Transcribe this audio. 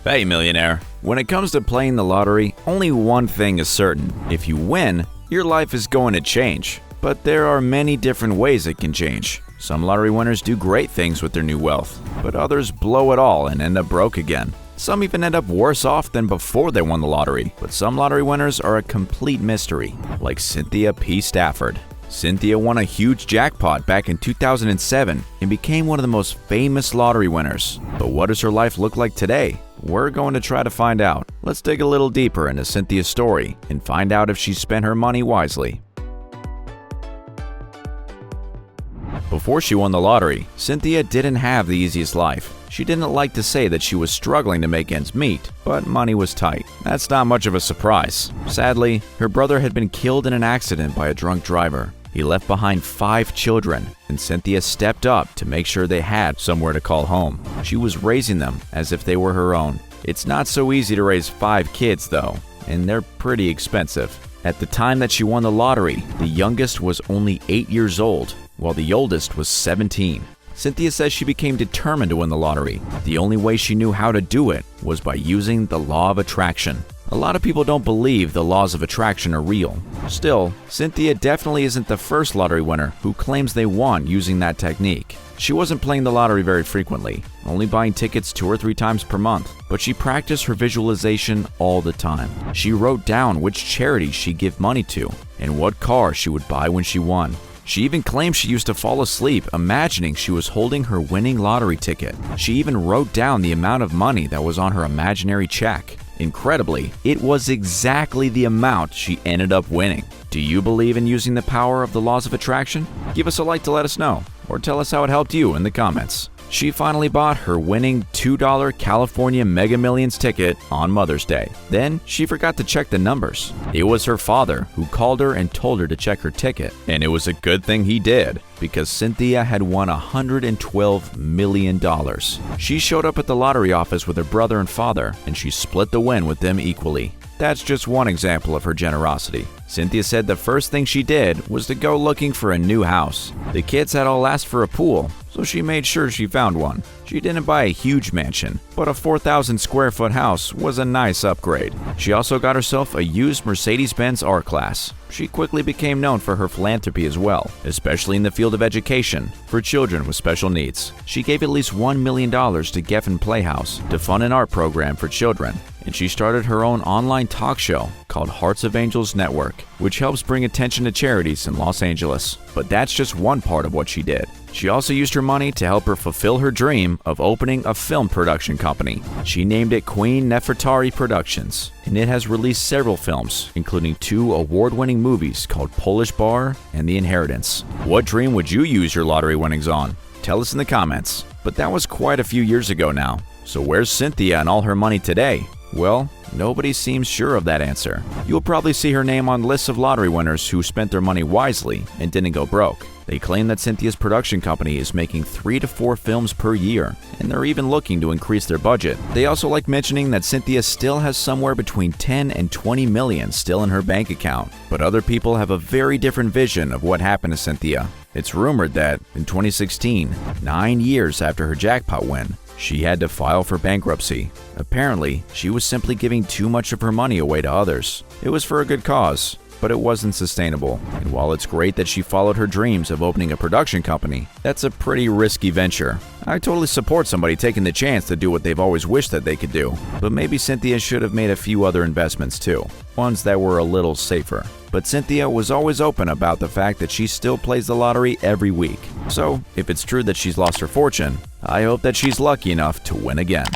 Hey millionaire, when it comes to playing the lottery, only one thing is certain. If you win, your life is going to change. But there are many different ways it can change. Some lottery winners do great things with their new wealth, but others blow it all and end up broke again. Some even end up worse off than before they won the lottery. But some lottery winners are a complete mystery, like Cynthia P. Stafford. Cynthia won a huge jackpot back in 2007 and became one of the most famous lottery winners. But what does her life look like today? We're going to try to find out. Let's dig a little deeper into Cynthia's story and find out if she spent her money wisely. Before she won the lottery, Cynthia didn't have the easiest life. She didn't like to say that she was struggling to make ends meet, but money was tight. That's not much of a surprise. Sadly, her brother had been killed in an accident by a drunk driver. He left behind 5 children, and Cynthia stepped up to make sure they had somewhere to call home. She was raising them as if they were her own. It's not so easy to raise 5 kids though, and they're pretty expensive. At the time that she won the lottery, the youngest was only 8 years old, while the oldest was 17. Cynthia says she became determined to win the lottery. The only way she knew how to do it was by using the law of attraction. A lot of people don't believe the laws of attraction are real. Still, Cynthia definitely isn't the first lottery winner who claims they won using that technique. She wasn't playing the lottery very frequently, only buying tickets 2 or 3 times per month, but she practiced her visualization all the time. She wrote down which charities she'd give money to and what car she would buy when she won. She even claimed she used to fall asleep imagining she was holding her winning lottery ticket. She even wrote down the amount of money that was on her imaginary check. Incredibly, it was exactly the amount she ended up winning. Do you believe in using the power of the laws of attraction? Give us a like to let us know, or tell us how it helped you in the comments. She finally bought her winning $2 California Mega Millions ticket on Mother's Day. Then she forgot to check the numbers. It was her father who called her and told her to check her ticket. And it was a good thing he did, because Cynthia had won $112 million. She showed up at the lottery office with her brother and father, and she split the win with them equally. That's just one example of her generosity. Cynthia said the first thing she did was to go looking for a new house. The kids had all asked for a pool, so she made sure she found one. She didn't buy a huge mansion, but a 4,000 square foot house was a nice upgrade. She also got herself a used Mercedes-Benz R-Class. She quickly became known for her philanthropy as well, especially in the field of education for children with special needs. She gave at least $1 million to Geffen Playhouse to fund an art program for children, and she started her own online talk show called Hearts of Angels Network, which helps bring attention to charities in Los Angeles. But that's just one part of what she did. She also used her money to help her fulfill her dream of opening a film production company. She named it Queen Nefertari Productions, and it has released several films, including 2 award-winning movies called Polish Bar and The Inheritance. What dream would you use your lottery winnings on? Tell us in the comments. But that was quite a few years ago now. So where's Cynthia and all her money today? Well, nobody seems sure of that answer. You'll probably see her name on lists of lottery winners who spent their money wisely and didn't go broke. They claim that Cynthia's production company is making 3 to 4 films per year, and they're even looking to increase their budget. They also like mentioning that Cynthia still has somewhere between 10 and 20 million still in her bank account. But other people have a very different vision of what happened to Cynthia. It's rumored that in 2016, 9 years after her jackpot win, she had to file for bankruptcy. Apparently, she was simply giving too much of her money away to others. It was for a good cause, but it wasn't sustainable. And while it's great that she followed her dreams of opening a production company, that's a pretty risky venture. I totally support somebody taking the chance to do what they've always wished that they could do. But maybe Cynthia should have made a few other investments too, ones that were a little safer. But Cynthia was always open about the fact that she still plays the lottery every week. So, if it's true that she's lost her fortune, I hope that she's lucky enough to win again.